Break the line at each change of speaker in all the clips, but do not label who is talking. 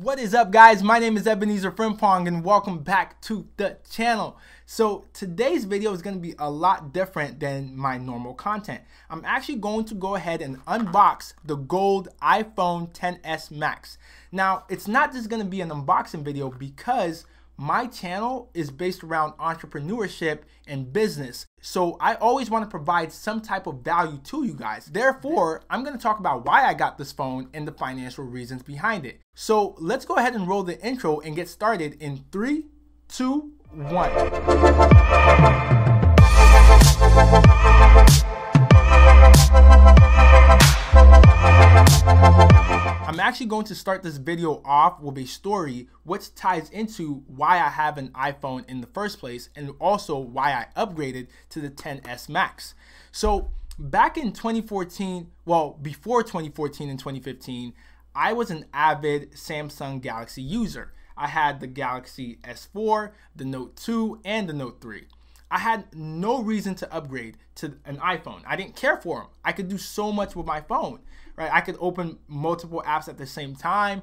What is up, guys? My name is Ebenezer Frimpong and welcome back to the channel. So today's video is going to be a lot different than my normal content. I'm actually going to go ahead and unbox the gold iPhone XS Max. Now, it's not just going to be an unboxing video because my channel is based around entrepreneurship and business. So I always want to provide some type of value to you guys. Therefore, I'm going to talk about why I got this phone and the financial reasons behind it. So let's go ahead and roll the intro and get started in 3, 2, 1. I'm actually going to start this video off with a story which ties into why I have an iPhone in the first place and also why I upgraded to the XS Max. So back in 2014, well, before 2014 and 2015, I was an avid Samsung Galaxy user. I had the Galaxy S4, the Note 2, and the Note 3. I had no reason to upgrade to an iPhone. I didn't care for them. I could do so much with my phone, right? I could open multiple apps at the same time.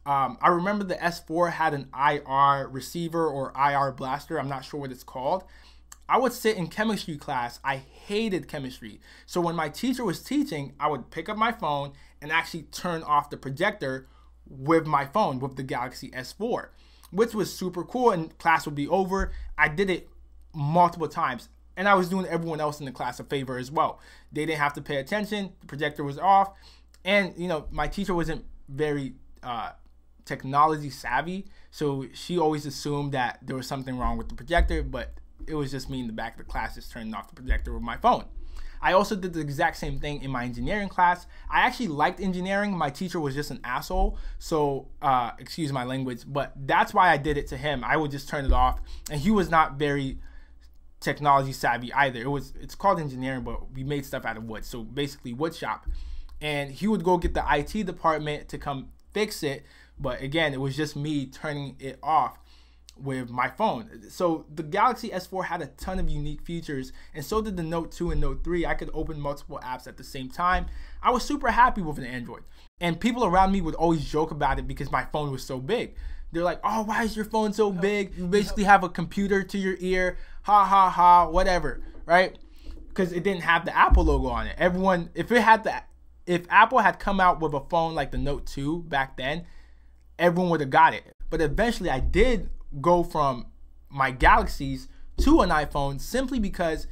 I remember the S4 had an IR receiver or IR blaster. I'm not sure what it's called. I would sit in chemistry class. I hated chemistry. So when my teacher was teaching, I would pick up my phone and actually turn off the projector with my phone, with the Galaxy S4, which was super cool, and class would be over. I did it multiple times, and I was doing everyone else in the class a favor as well. They didn't have to pay attention. The projector was off, and you know, my teacher wasn't very technology savvy, so she always assumed that there was something wrong with the projector, but it was just me in the back of the class just turning off the projector with my phone. I also did the exact same thing in my engineering class. I actually liked engineering. My teacher was just an asshole, so excuse my language, but that's why I did it to him. I would just turn it off, and he was not very technology savvy either. It's called engineering, but we made stuff out of wood, so basically wood shop. And he would go get the IT department to come fix it, but again, it was just me turning it off with my phone. So the Galaxy S4 had a ton of unique features, and so did the Note 2 and Note 3. I could open multiple apps at the same time. I was super happy with an Android, and people around me would always joke about it because my phone was so big. They're like, oh, why is your phone so big? You basically have a computer to your ear, ha ha ha, whatever, right? Because it didn't have the Apple logo on it. Everyone, if Apple had come out with a phone like the Note 2 back then, everyone would have got it. But eventually I did go from my Galaxies to an iPhone simply because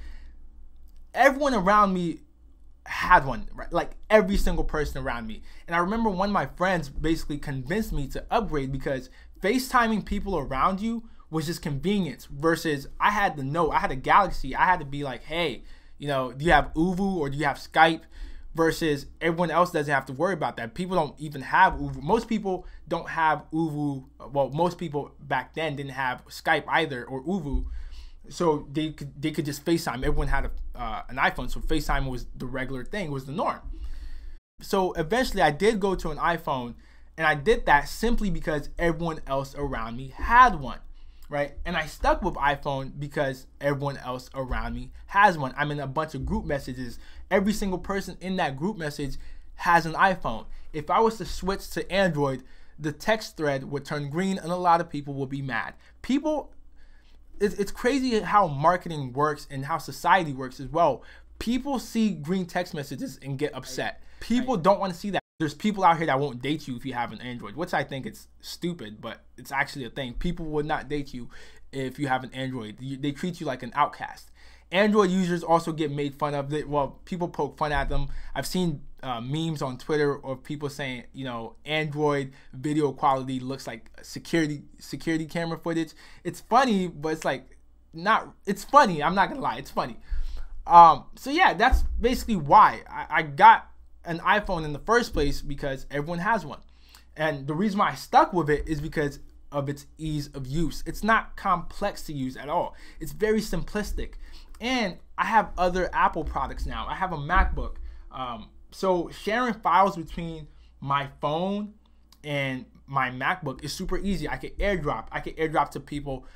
everyone around me had one, right? Like every single person around me. And I remember one of my friends basically convinced me to upgrade because FaceTiming people around you was just convenience versus I had the Note, I had a Galaxy. I had to be like, hey, you know, do you have Uvu or do you have Skype? Versus everyone else doesn't have to worry about that. People don't even have Uvu. Most people don't have Uvu. Well, most people back then didn't have Skype either or Uvu, so they could just FaceTime. Everyone had an iPhone, so FaceTime was the regular thing, was the norm. So eventually, I did go to an iPhone, and I did that simply because everyone else around me had one, right? And I stuck with iPhone because everyone else around me has one. I'm in a bunch of group messages. Every single person in that group message has an iPhone. If I was to switch to Android, the text thread would turn green and a lot of people will be mad. It's crazy how marketing works and how society works as well. People see green text messages and get upset. People don't want to see that. There's people out here that won't date you if you have an Android, which I think it's stupid, but it's actually a thing. People would not date you if you have an Android. They treat you like an outcast. Android users also get made fun of. Well, people poke fun at them. I've seen memes on Twitter of people saying, you know, Android video quality looks like security camera footage. It's funny, but it's like it's funny. I'm not gonna lie, it's funny. So yeah, that's basically why I got an iPhone in the first place, because everyone has one. And the reason why I stuck with it is because of its ease of use. It's not complex to use at all. It's very simplistic. And I have other Apple products now. I have a MacBook. So sharing files between my phone and my MacBook is super easy. I can airdrop to people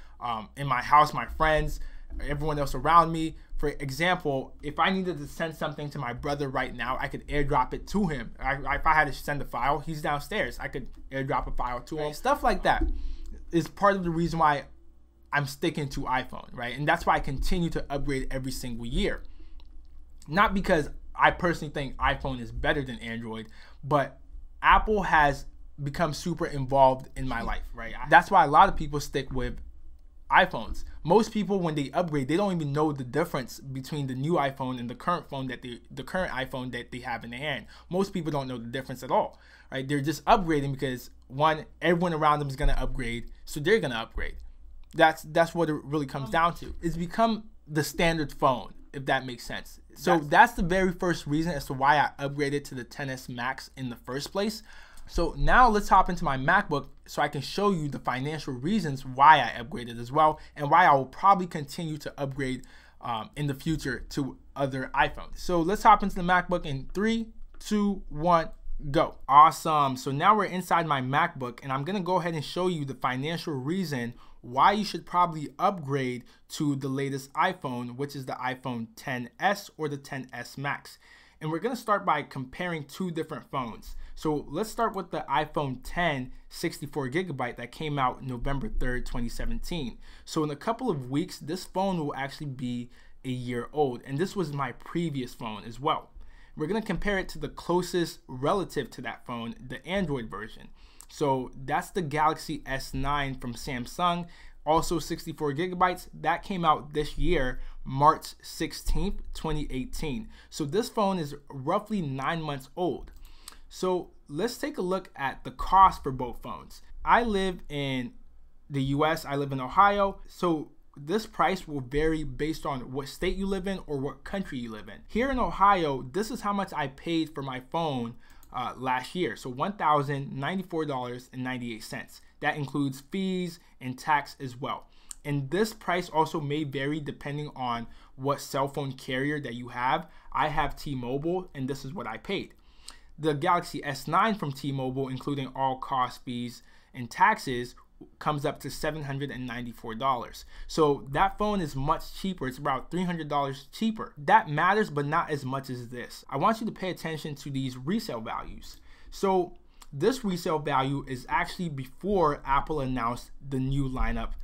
in my house, my friends. everyone else around me. For example, if I needed to send something to my brother right now, I could airdrop it to him. If I had to send a file, he's downstairs, I could airdrop a file to him. Stuff like that is part of the reason why I'm sticking to iPhone, right? And that's why I continue to upgrade every single year. Not because I personally think iPhone is better than Android, but Apple has become super involved in my life, right? That's why a lot of people stick with iPhones. Most people, when they upgrade, they don't even know the difference between the new iPhone and the current iPhone that they have in their hand. Most people don't know the difference at all, right? They're just upgrading because one, everyone around them is gonna upgrade, so they're gonna upgrade. That's what it really comes down to. It's become the standard phone, if that makes sense. So that's the very first reason as to why I upgraded to the XS Max in the first place. So now let's hop into my MacBook so I can show you the financial reasons why I upgraded as well, and why I will probably continue to upgrade in the future to other iPhones. So let's hop into the MacBook in 3, 2, 1, go. Awesome. So now we're inside my MacBook, and I'm gonna go ahead and show you the financial reason why you should probably upgrade to the latest iPhone, which is the iPhone XS or the XS Max. And we're gonna start by comparing two different phones. So let's start with the iPhone X 64GB that came out November 3rd, 2017. So in a couple of weeks, this phone will actually be a year old. And this was my previous phone as well. We're gonna compare it to the closest relative to that phone, the Android version. So that's the Galaxy S9 from Samsung, also 64GB. That came out this year, March 16th, 2018. So this phone is roughly 9 months old. So let's take a look at the cost for both phones. I live in the US, I live in Ohio, so this price will vary based on what state you live in or what country you live in. Here in Ohio, this is how much I paid for my phone last year. So $1,094.98. That includes fees and tax as well. And this price also may vary depending on what cell phone carrier that you have. I have T-Mobile, and this is what I paid. The Galaxy S9 from T-Mobile, including all costs, fees, and taxes, comes up to $794. So that phone is much cheaper. It's about $300 cheaper. That matters, but not as much as this. I want you to pay attention to these resale values. So this resale value is actually before Apple announced the new lineup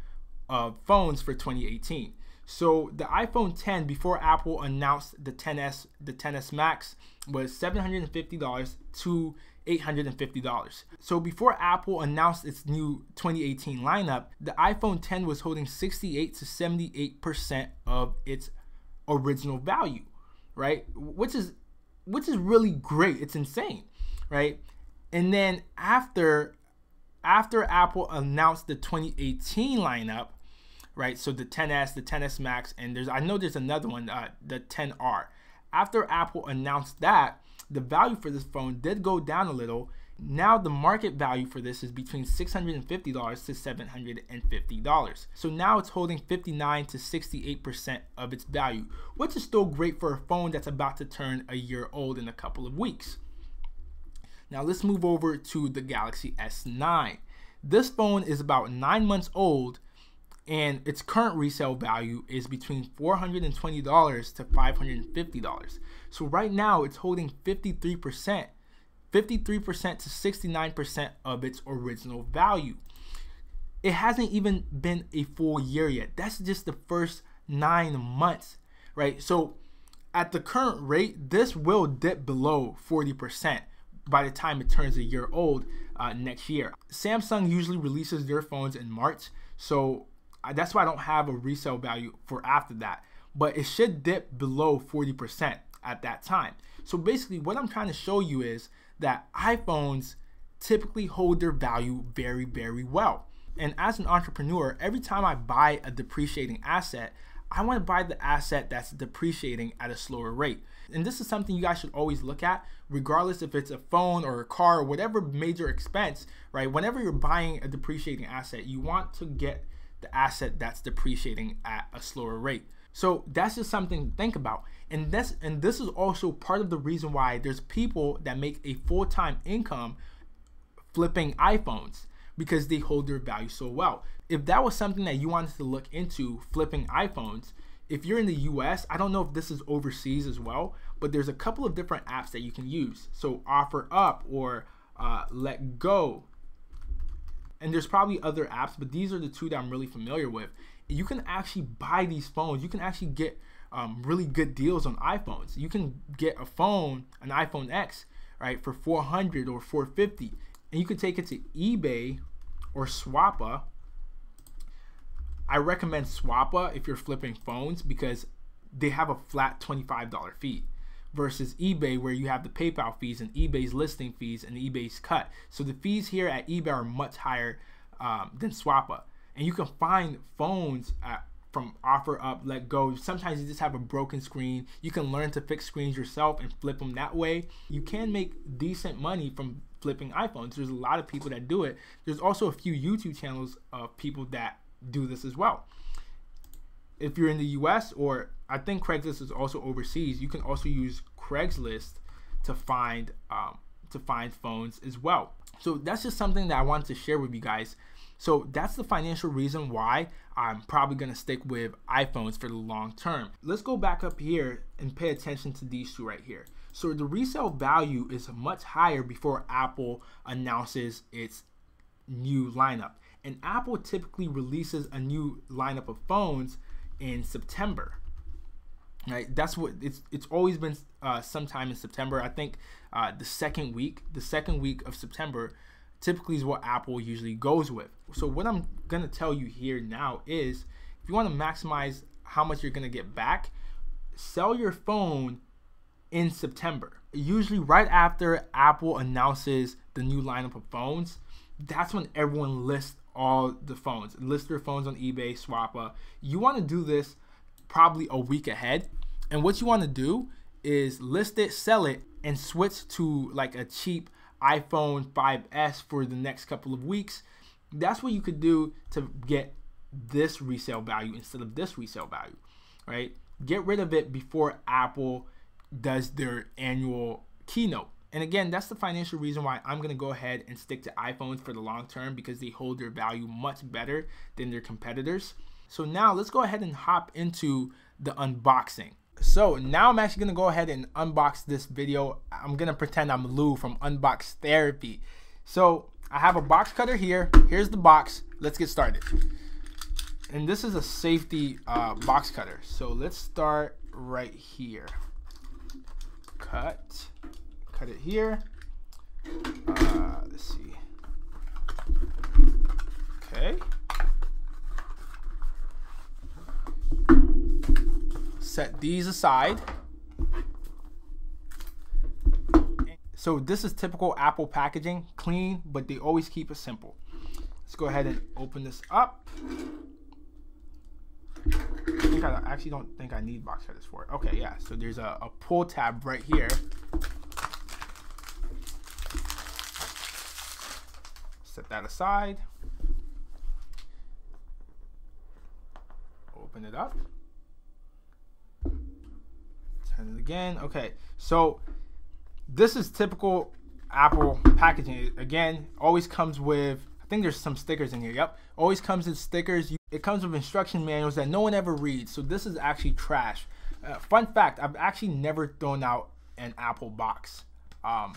of phones for 2018. So the iPhone X before Apple announced the XS Max was $750 to $850. So before Apple announced its new 2018 lineup, the iPhone X was holding 68 to 78% of its original value, right? Which is really great. It's insane, right? And then after Apple announced the 2018 lineup, right? So the XS, the XS Max, and I know there's another one, the XR. After Apple announced that, the value for this phone did go down a little. Now the market value for this is between $650 to $750. So now it's holding 59 to 68% of its value, which is still great for a phone that's about to turn a year old in a couple of weeks. Now let's move over to the Galaxy S9. This phone is about 9 months old, and its current resale value is between $420 to $550. So right now it's holding 53% to 69% of its original value. It hasn't even been a full year yet. That's just the first 9 months, right? So at the current rate, this will dip below 40% by the time it turns a year old next year. Samsung usually releases their phones in March, so that's why I don't have a resale value for after that, but it should dip below 40% at that time. So basically what I'm trying to show you is that iPhones typically hold their value very, very well. And as an entrepreneur, every time I buy a depreciating asset, I want to buy the asset that's depreciating at a slower rate. And this is something you guys should always look at, regardless if it's a phone or a car or whatever major expense, right? Whenever you're buying a depreciating asset, you want to get the asset that's depreciating at a slower rate. So that's just something to think about. And this is also part of the reason why there's people that make a full-time income flipping iPhones, because they hold their value so well. If that was something that you wanted to look into, flipping iPhones, if you're in the US, I don't know if this is overseas as well, but there's a couple of different apps that you can use. So OfferUp or Let Go. And there's probably other apps, but these are the two that I'm really familiar with. You can actually buy these phones. You can actually get really good deals on iPhones. You can get a phone, an iPhone X, right, for $400 or $450, and you can take it to eBay or Swappa. I recommend Swappa if you're flipping phones because they have a flat $25 fee versus eBay where you have the PayPal fees and eBay's listing fees and eBay's cut. So the fees here at eBay are much higher than Swappa. And you can find phones from OfferUp, Let Go. Sometimes you just have a broken screen. You can learn to fix screens yourself and flip them that way. You can make decent money from flipping iPhones. There's a lot of people that do it. There's also a few YouTube channels of people that do this as well. If you're in the US, or I think Craigslist is also overseas, you can also use Craigslist to find phones as well. So that's just something that I wanted to share with you guys. So that's the financial reason why I'm probably going to stick with iPhones for the long term. Let's go back up here and pay attention to these two right here. So the resale value is much higher before Apple announces its new lineup. And Apple typically releases a new lineup of phones in September. Right? That's what it's always been sometime in September. I think the second week of September typically is what Apple usually goes with. So what I'm gonna tell you here now is, if you want to maximize how much you're gonna get back, sell your phone in September. Usually right after Apple announces the new lineup of phones, that's when everyone lists all the phones, list their phones on eBay, Swappa. You want to do this probably a week ahead, and what you want to do is list it, sell it, and switch to like a cheap iPhone 5S for the next couple of weeks. That's what you could do to get this resale value instead of this resale value, right? Get rid of it before Apple does their annual keynote. And again, that's the financial reason why I'm going to go ahead and stick to iPhones for the long term, because they hold their value much better than their competitors. So now let's go ahead and hop into the unboxing. So now I'm actually going to go ahead and unbox this video. I'm going to pretend I'm Lou from Unbox Therapy. So I have a box cutter here. Here's the box. Let's get started. And this is a safety box cutter. So let's start right here. Cut it here. Let's see. Okay. Set these aside. So this is typical Apple packaging, clean, but they always keep it simple. Let's go ahead and open this up. I actually don't think I need box cutters for it. Okay, yeah, so there's a pull tab right here. Set that aside. Open it up. Turn it again. Okay, so this is typical Apple packaging. Again, always comes with, I think there's some stickers in here. Yep, always comes with stickers. It comes with instruction manuals that no one ever reads. So this is actually trash. Fun fact, I've actually never thrown out an Apple box. I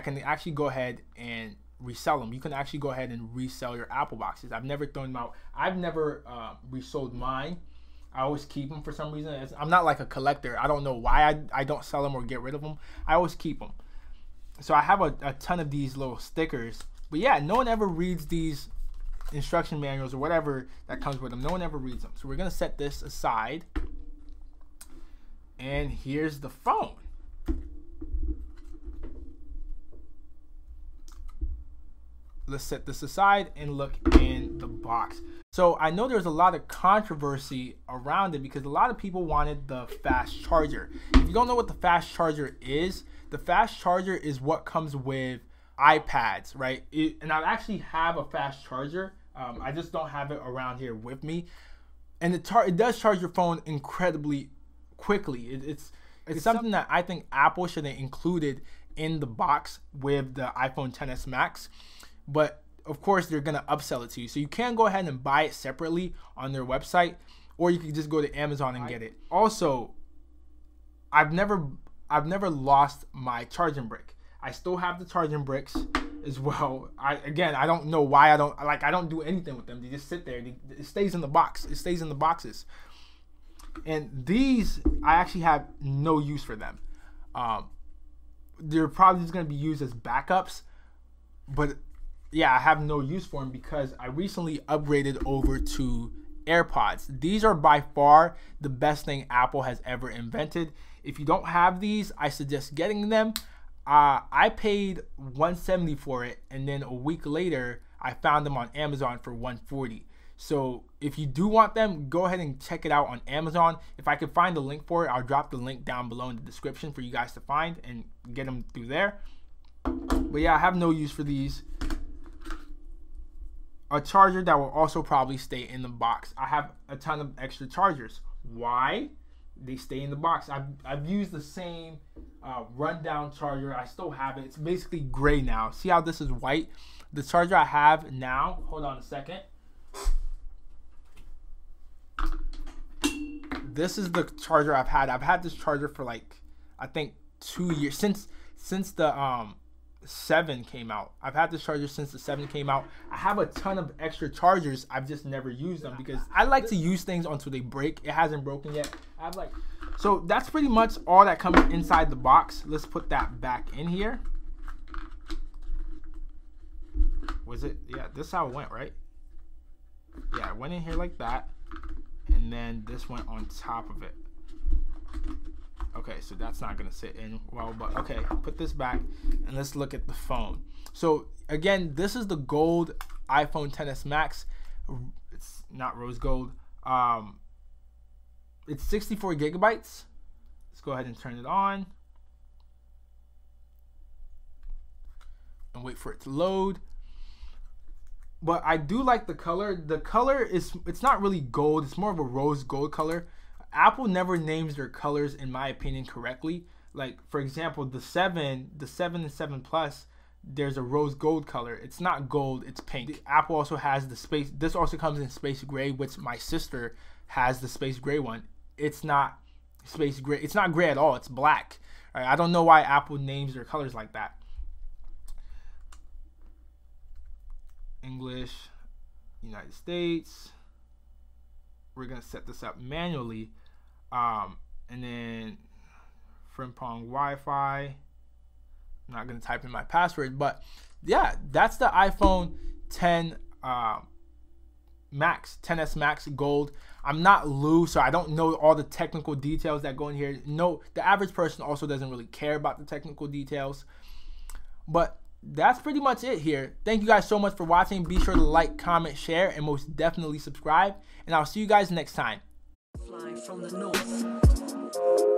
can actually go ahead and resell them. You can actually go ahead and resell your Apple boxes. I've never thrown them out. I've never resold mine. I always keep them for some reason. I'm not like a collector. I don't know why I don't sell them or get rid of them. I always keep them. So I have a ton of these little stickers. But yeah, no one ever reads these instruction manuals or whatever that comes with them. No one ever reads them. So we're going to set this aside. And here's the phone. Let's set this aside and look in the box. So I know there's a lot of controversy around it because a lot of people wanted the fast charger. If you don't know what the fast charger is what comes with iPads, right? And I actually have a fast charger. I just don't have it around here with me. And it does charge your phone incredibly quickly. It's something that I think Apple should have included in the box with the iPhone XS Max. But of course they're gonna upsell it to you. So you can go ahead and buy it separately on their website, or you can just go to Amazon and get it. Also, I've never lost my charging brick. I still have the charging bricks as well. I don't know why I don't do anything with them. They just sit there. It stays in the box. It stays in the boxes. And these, I actually have no use for them. They're probably just going to be used as backups. But yeah, I have no use for them because I recently upgraded over to AirPods. These are by far the best thing Apple has ever invented. If you don't have these, I suggest getting them. I paid $170 for it, and then a week later, I found them on Amazon for $140. So if you do want them, go ahead and check it out on Amazon. If I can find the link for it, I'll drop the link down below in the description for you guys to find and get them through there. But yeah, I have no use for these. A charger that will also probably stay in the box. I have a ton of extra chargers. Why? They stay in the box. I've used the same rundown charger. I still have it. It's basically gray now. See how this is white? The charger I have now, hold on a second. This is the charger I've had. I've had this charger for like, I think 2 years, since the 7 came out. I've had this charger since the 7 came out. I have a ton of extra chargers. I've just never used them because I like to use things until they break. It hasn't broken yet. So that's pretty much all that comes inside the box. Let's put that back in here. Was it? Yeah, this is how it went, right? Yeah, it went in here like that. And then this went on top of it. Okay, so that's not gonna sit in well, but okay, put this back and let's look at the phone. So again, this is the gold iPhone XS Max. It's not rose gold. It's 64 gigabytes. Let's go ahead and turn it on and wait for it to load. But I do like the color. The color it's not really gold. It's more of a rose gold color. Apple never names their colors, in my opinion, correctly. Like, for example, the 7 and 7 Plus, there's a rose gold color. It's not gold, it's pink. Apple also has the space. This also comes in space gray, which my sister has the space gray one. It's not space gray. It's not gray at all. It's black. All right, I don't know why Apple names their colors like that. English, United States. We're gonna set this up manually, and then Frimpong Wi-Fi. I'm not gonna type in my password, but yeah, that's the iPhone 10 Max, XS Max Gold. I'm not Lou, so I don't know all the technical details that go in here. No, the average person also doesn't really care about the technical details, but that's pretty much it here. Thank you guys so much for watching. Be sure to like, comment, share, and most definitely subscribe. And I'll see you guys next time. Flying from the north.